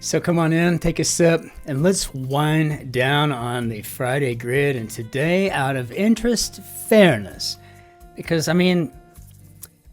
So come on in, take a sip, and let's wind down on the Friday grid. And today, out of interest, fairness, because I mean,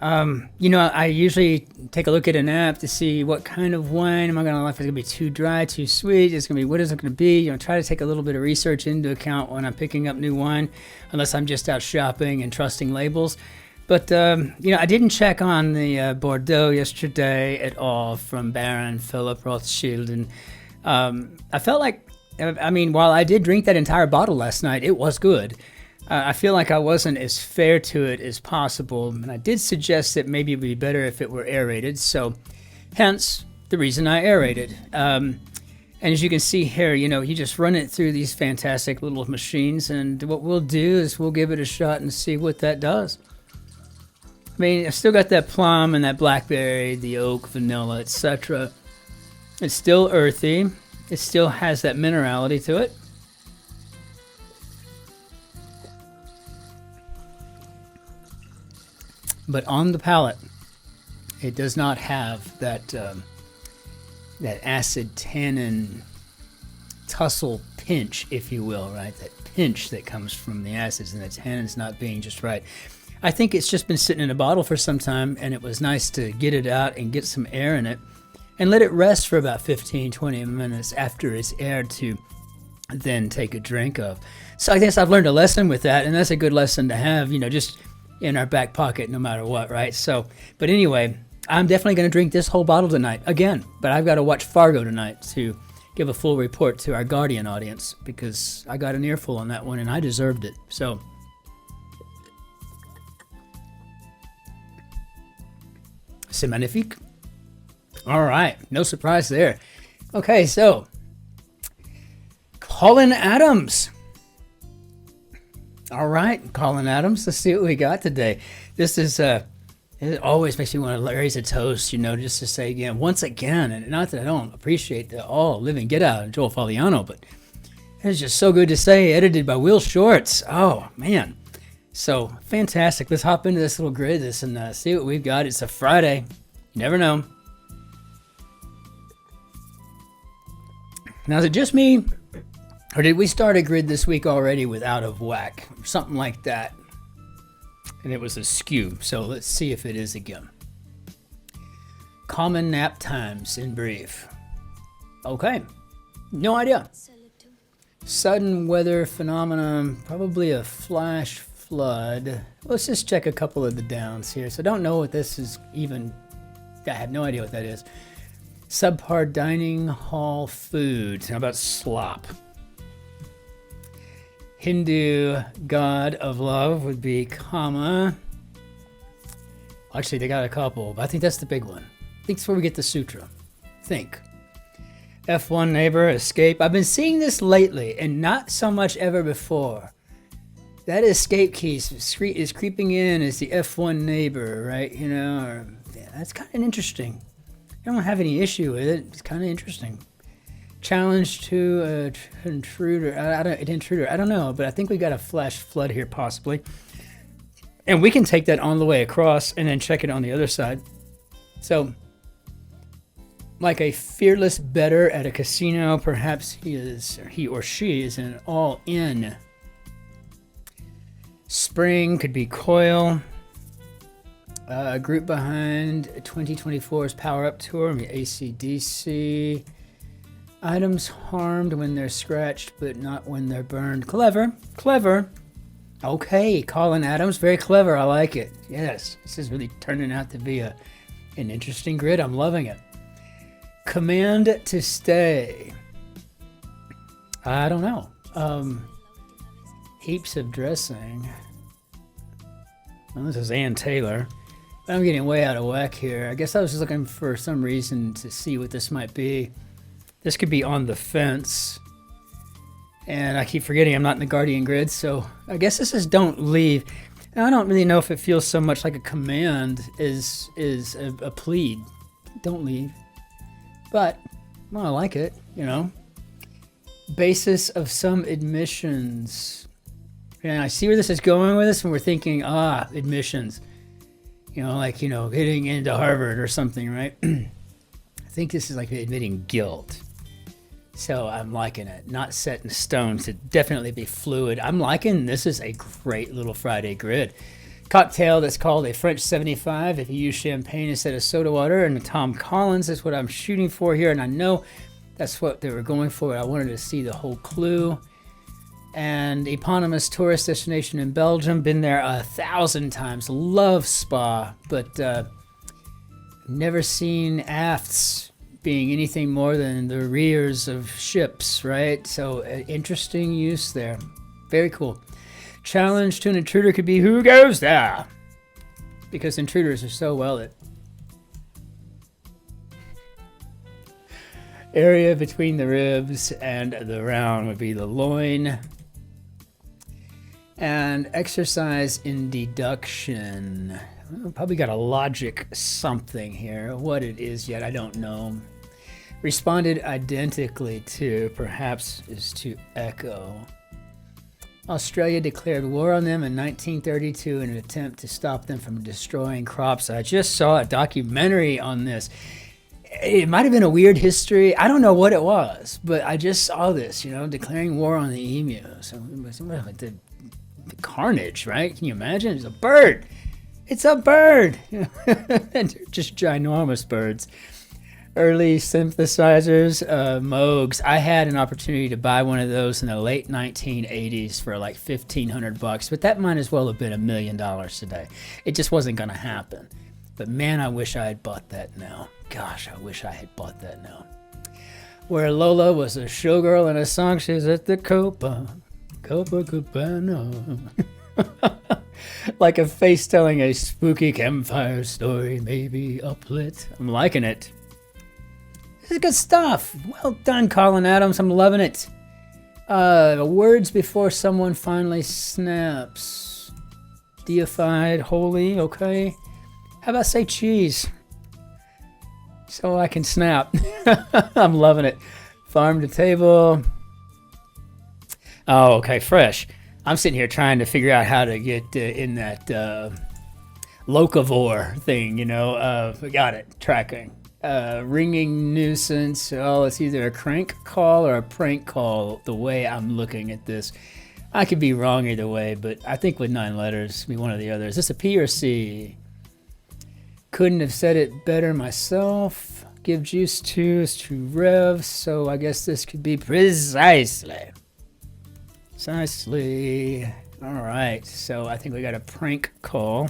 I usually take a look at an app to see what kind of wine am I going to like. If it's going to be too dry, too sweet, it's going to be, what is it going to be? Try to take a little bit of research into account when I'm picking up new wine, unless I'm just out shopping and trusting labels. But, I didn't check on the Bordeaux yesterday at all from Baron Philip Rothschild. And I felt like, while I did drink that entire bottle last night, it was good. I feel like I wasn't as fair to it as possible. And I did suggest that maybe it would be better if it were aerated. So hence the reason I aerated. And as you can see here, you just run it through these fantastic little machines. And what we'll do is we'll give it a shot and see what that does. I've still got that plum and that blackberry, the oak, vanilla, etc. It's still earthy. It still has that minerality to it. But on the palate, it does not have that acid tannin tussle pinch, if you will, right? That pinch that comes from the acids and the tannins not being just right. I think it's just been sitting in a bottle for some time, and it was nice to get it out and get some air in it and let it rest for about 15-20 minutes after it's aired to then take a drink of. So I guess I've learned a lesson with that, and that's a good lesson to have, just in our back pocket no matter what, right? So, but anyway, I'm definitely going to drink this whole bottle tonight again, but I've got to watch Fargo tonight to give a full report to our Guardian audience because I got an earful on that one and I deserved it. So c'est magnifique. All right, no surprise there. Okay, so Colin Adams. All right, Colin Adams, let's see what we got today. This is, it always makes me want to raise a toast, just to say again, once again, and not that I don't appreciate the all living get out of Joel Fagliano, but it's just so good to say, edited by Will Shorts. Oh, man. So fantastic. Let's hop into this little grid and see what we've got. It's a Friday. You never know. Now, is it just me? Or did we start a grid this week already with out of whack? Something like that. And it was a skew. So let's see if it is again. Common nap times in brief. Okay. No idea. Sudden weather phenomenon. Probably a flash flood. Let's just check a couple of the downs here. So I don't know what this is even. I have no idea what that is. Subpar dining hall food. How about slop? Hindu god of love would be Kama. Actually, they got a couple, but I think that's the big one. I think that's where we get the sutra. Think. F1 neighbor, escape. I've been seeing this lately, and not so much ever before. That escape key is creeping in as the F1 neighbor, right? That's kind of interesting. I don't have any issue with it. It's kind of interesting. Challenge to an intruder. I don't know, but I think we got a flash flood here possibly. And we can take that on the way across and then check it on the other side. So, like a fearless bettor at a casino, perhaps he or she is an all-in. Spring could be coil. A group behind 2024's Power Up Tour, AC/DC. Items harmed when they're scratched, but not when they're burned. Clever. Okay, Colin Adams, very clever. I like it. Yes, this is really turning out to be an interesting grid. I'm loving it. Command to stay. I don't know. Heaps of dressing. Well, this is Ann Taylor. I'm getting way out of whack here. I guess I was just looking for some reason to see what this might be. This could be on the fence. And I keep forgetting I'm not in the Guardian grid, so I guess this is don't leave. And I don't really know if it feels so much like a command is a plead. Don't leave. But, well, I like it, Basis of some admissions. And I see where this is going with us, and we're thinking, admissions. Hitting into Harvard or something, right? think this is like admitting guilt. So I'm liking it. Not set in stone, to definitely be fluid. I'm liking this is a great little Friday grid. Cocktail that's called a French 75 if you use champagne instead of soda water, and the Tom Collins is what I'm shooting for here, and I know that's what they were going for. I wanted to see the whole clue. And eponymous tourist destination in Belgium. Been there 1,000 times. Love Spa, but never seen afts being anything more than the rears of ships, right? So interesting use there. Very cool. Challenge to an intruder could be, who goes there? Because intruders are so well lit. Area between the ribs and the round would be the loin. And exercise in deduction. Probably got a logic something here. What it is yet, I don't know. Responded identically to, perhaps is to echo. Australia declared war on them in 1932 in an attempt to stop them from destroying crops. I just saw a documentary on this. It might have been a weird history. I don't know what it was, but I just saw this, declaring war on the emu. So the carnage, right? Can you imagine? It's a bird. It's a bird. Just ginormous birds. Early synthesizers, Moogs. I had an opportunity to buy one of those in the late 1980s for like $1,500, but that might as well have been $1 million today. It just wasn't going to happen. But man, I wish I had bought that now. Gosh, I wish I had bought that now. Where Lola was a showgirl in a song, she's at the Copacabana. Like a face telling a spooky campfire story, maybe uplit. I'm liking it. This is good stuff. Well done, Colin Adams. I'm loving it. Words before someone finally snaps. Deified, holy, okay. How about say cheese? So I can snap. I'm loving it. Farm to table. Oh, okay, fresh. I'm sitting here trying to figure out how to get in that locavore thing, got it, tracking. Ringing nuisance. Oh, it's either a crank call or a prank call, the way I'm looking at this. I could be wrong either way, but I think with 9 letters, it'd be one or the other. Is this a P or C? Couldn't have said it better myself. Give juice to is to rev, so I guess this could be precisely. Precisely. All right, so I think we got a prank call.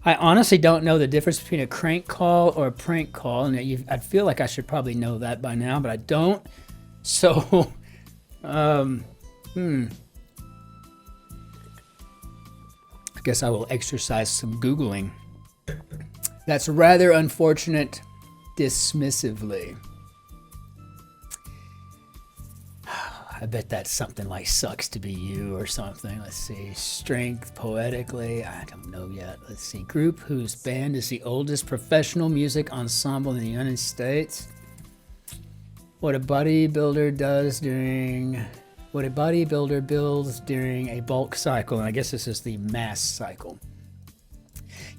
I honestly don't know the difference between a crank call or a prank call, and I feel like I should probably know that by now, but I don't. So, I guess I will exercise some Googling. That's rather unfortunate, dismissively. I bet that's something like sucks to be you or something. Let's see. Strength poetically. I don't know yet. Let's see. Group whose band is the oldest professional music ensemble in the United States. What a bodybuilder builds during a bulk cycle. And I guess this is the mass cycle.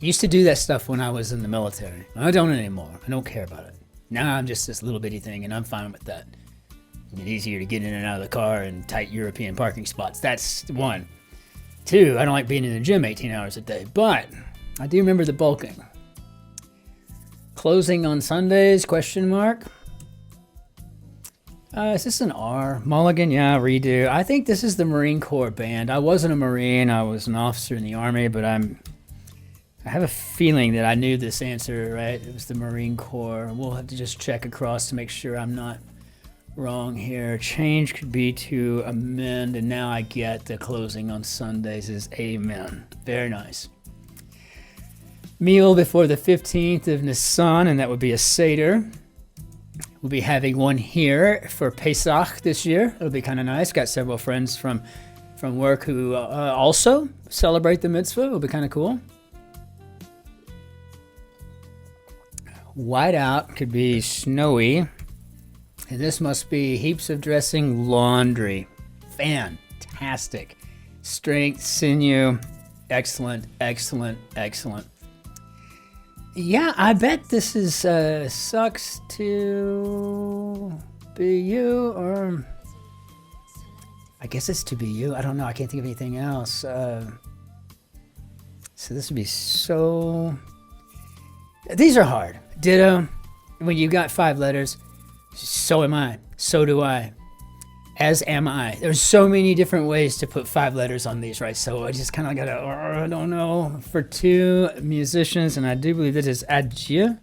Used to do that stuff when I was in the military. I don't anymore. I don't care about it. Now I'm just this little bitty thing and I'm fine with that. It's easier to get in and out of the car in tight European parking spots. That's 1. 2, I don't like being in the gym 18 hours a day, but I do remember the bulking. Closing on Sundays, question mark. Is this an R? Mulligan, yeah, redo. I think this is the Marine Corps band. I wasn't a Marine, I was an officer in the Army, but I have a feeling that I knew this answer, right? It was the Marine Corps. We'll have to just check across to make sure I'm not wrong here. Change could be to amend, and now I get the closing on Sundays is amen. Very nice. Meal before the 15th of Nisan, and that would be a Seder. We'll be having one here for Pesach this year. It'll be kind of nice. Got several friends from work who also celebrate the mitzvah. It'll be kind of cool. Whiteout could be snowy. And this must be heaps of dressing, laundry. Fantastic. Strength, sinew. Excellent, excellent, excellent. Yeah, I bet this is sucks to be you, or I guess it's to be you. I don't know. I can't think of anything else. So this would be so. These are hard. Ditto. When you got 5 letters, so am I. So do I. As am I. There's so many different ways to put 5 letters on these, right? So I just kind of gotta, I don't know. For 2 musicians, and I do believe this is adieu.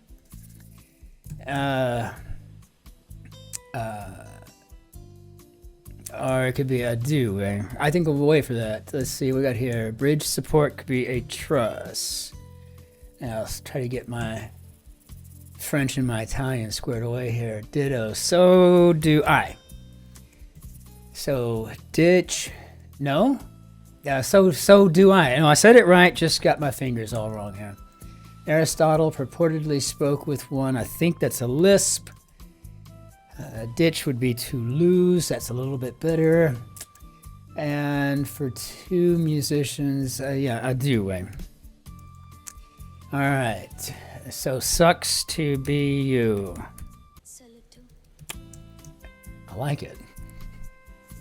Or it could be adieu, right? I think we'll wait for that. Let's see, we got here. Bridge support could be a truss. Now let's try to get my French and my Italian squared away here. Ditto. So do I. So ditch. No? Yeah, so do I. No, I said it right, just got my fingers all wrong here. Aristotle purportedly spoke with one. I think that's a lisp. Ditch would be to lose. That's a little bit better. And for 2 musicians, yeah, adieu. All right. So sucks to be you. I like it.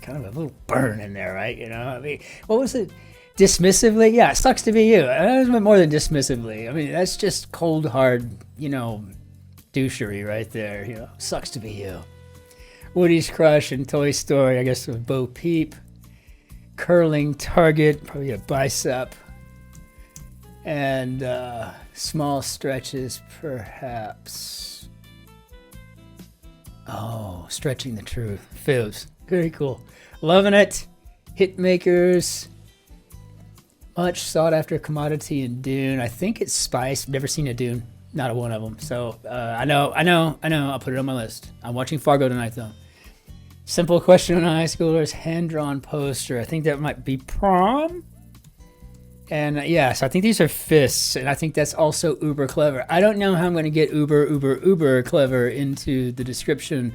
Kind of a little burn in there, right? You know, I mean, what was it? Dismissively? Yeah, it sucks to be you. That was more than dismissively. I mean, that's just cold, hard, you know, douchery right there. You know, sucks to be you. Woody's Crush and Toy Story, I guess with Bo Peep. Curling target, probably a bicep. And small stretches, perhaps. Oh, stretching the truth. Fibs. Very cool. Loving it. Hit makers. Much sought after commodity in Dune. I think it's Spice. Never seen a Dune. Not a one of them. So I know. I'll put it on my list. I'm watching Fargo tonight, though. Simple question on high schoolers. Hand-drawn poster. I think that might be prom. And yes, I think these are fists, and I think that's also uber clever. I don't know how I'm going to get uber clever into the description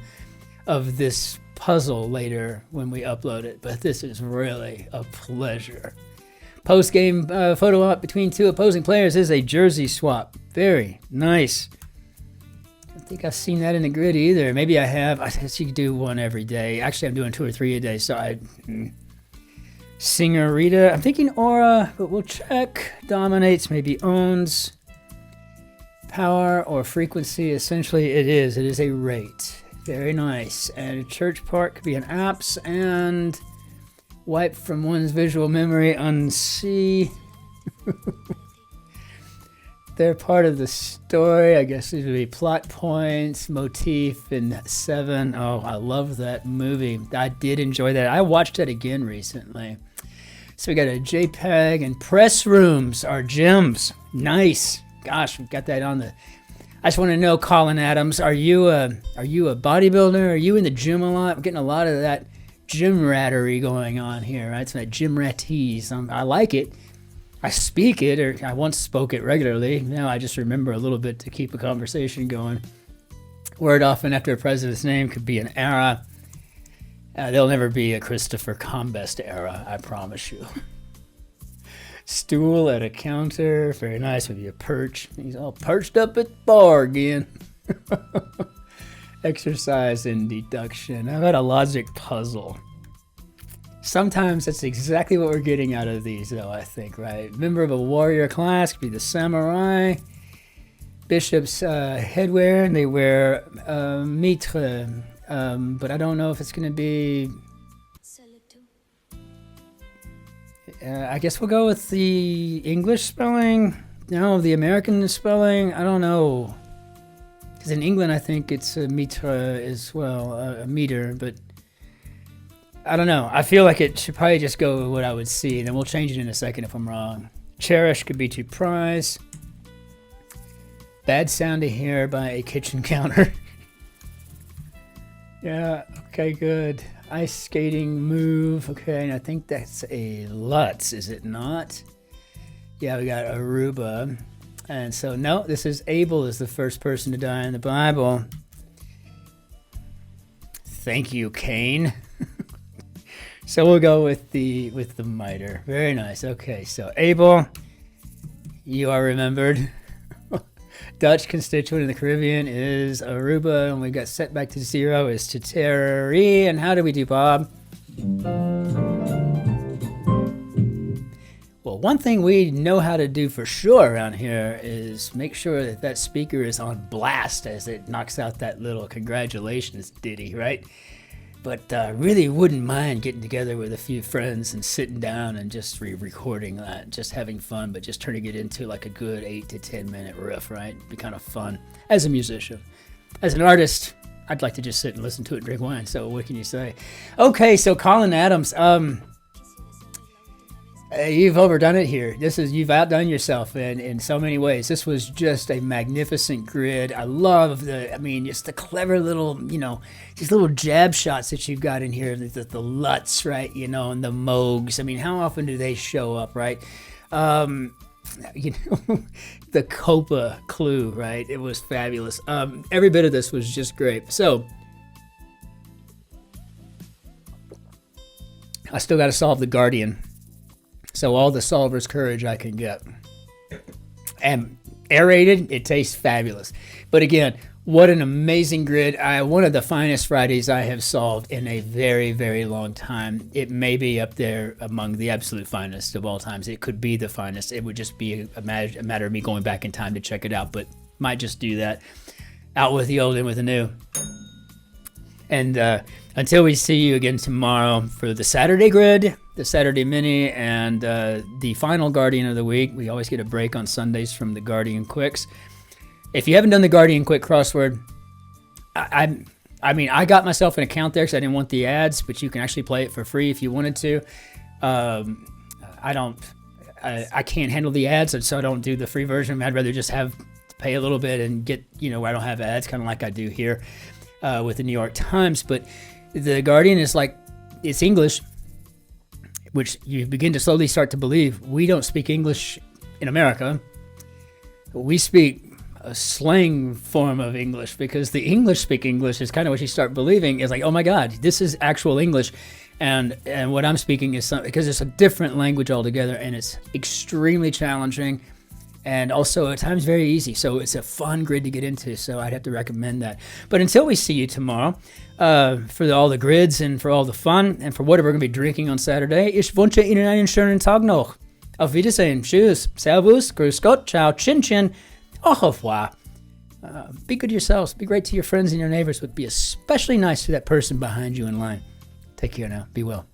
of this puzzle later when we upload it, but this is really a pleasure. Post-game photo op between 2 opposing players is a jersey swap. Very nice. I don't think I've seen that in the grid either. Maybe I have. I guess you could do one every day. Actually, I'm doing 2 or 3 a day, so I... Singer-Rita. I'm thinking aura, but we'll check. Dominates, maybe owns. Power or frequency, essentially it is a rate. Very nice. And a church part could be an apps, and wipe from one's visual memory on C. They're part of the story. I guess these would be plot points, motif, and 7. Oh, I love that movie. I did enjoy that. I watched it again recently. So we got a JPEG, and press rooms are gems. Nice. Gosh, we've got that on the... I just want to know, Colin Adams, are you a bodybuilder? Are you in the gym a lot? I'm getting a lot of that gym rattery going on here, right? So that gym ratties. I like it. I speak it, or I once spoke it regularly. Now I just remember a little bit to keep a conversation going. Word often after a president's name could be an era. There'll never be a Christopher.combest era, I promise you. Stool at a counter. Very nice. Maybe a perch. He's all perched up at the bar again. Exercise and deduction. How about a logic puzzle? Sometimes that's exactly what we're getting out of these, though, I think, right? Member of a warrior class could be the samurai. Bishop's headwear, and they wear mitre. But I don't know if it's going to be... I guess we'll go with the English spelling. No, the American spelling. I don't know. Because in England, I think it's a mitre as well, a meter. But I don't know. I feel like it should probably just go with what I would see. And then we'll change it in a second if I'm wrong. Cherish could be to prize. Bad sound to hear by a kitchen counter. Yeah, okay, good. Ice skating move. Okay, and I think that's a Lutz, is it not? Yeah, we got Aruba. And so, no, this is Abel is the first person to die in the Bible. Thank you, Cain. So we'll go with the miter. Very nice. Okay, so Abel, you are remembered. Dutch constituent in the Caribbean is Aruba, and we got set back to 0 is Titeri. And how do we do, Bob? Well, one thing we know how to do for sure around here is make sure that that speaker is on blast as it knocks out that little congratulations ditty, right? But really wouldn't mind getting together with a few friends and sitting down and just recording that, just having fun, but just turning it into like a good 8 to 10 minute riff, right? It'd be kind of fun as a musician. As an artist, I'd like to just sit and listen to it and drink wine. So what can you say? Okay, so Colin Adams, you've overdone it here. You've outdone yourself in so many ways. This was just a magnificent grid. I love just the clever little, these little jab shots that you've got in here, the Luts, right? And the Mogs. I mean, how often do they show up, right? The Copa clue, right? It was fabulous. Every bit of this was just great. So I still got to solve the Guardian. So all the solver's courage I can get. And aerated, it tastes fabulous. But again, what an amazing grid. One of the finest Fridays I have solved in a very, very long time. It may be up there among the absolute finest of all times. It could be the finest. It would just be a matter of me going back in time to check it out, but might just do that. Out with the old, in with the new. And until we see you again tomorrow for the Saturday grid, the Saturday mini, and the final Guardian of the week. We always get a break on Sundays from the Guardian Quicks. If you haven't done the Guardian Quick crossword, I got myself an account there because I didn't want the ads, but you can actually play it for free if you wanted to. I can't handle the ads, and so I don't do the free version. I'd rather just pay a little bit and get, where I don't have ads, kind of like I do here with the New York Times. But the Guardian is it's English, which you begin to slowly start to believe. We don't speak English in America. We speak a slang form of English, because the English speak English is kind of what you start believing is like, oh my God, this is actual English. And what I'm speaking is something, because it's a different language altogether, and it's extremely challenging and also at times very easy. So it's a fun grid to get into. So I'd have to recommend that. But until we see you tomorrow, for all the grids and for all the fun and for whatever we're going to be drinking on Saturday, ich wünsche Ihnen einen schönen Tag noch. Auf Wiedersehen. Tschüss. Servus. Grüß Gott. Ciao. Cin-Cin. Au revoir. Be good to yourselves. Be great to your friends and your neighbors, but be especially nice to that person behind you in line. Take care now. Be well.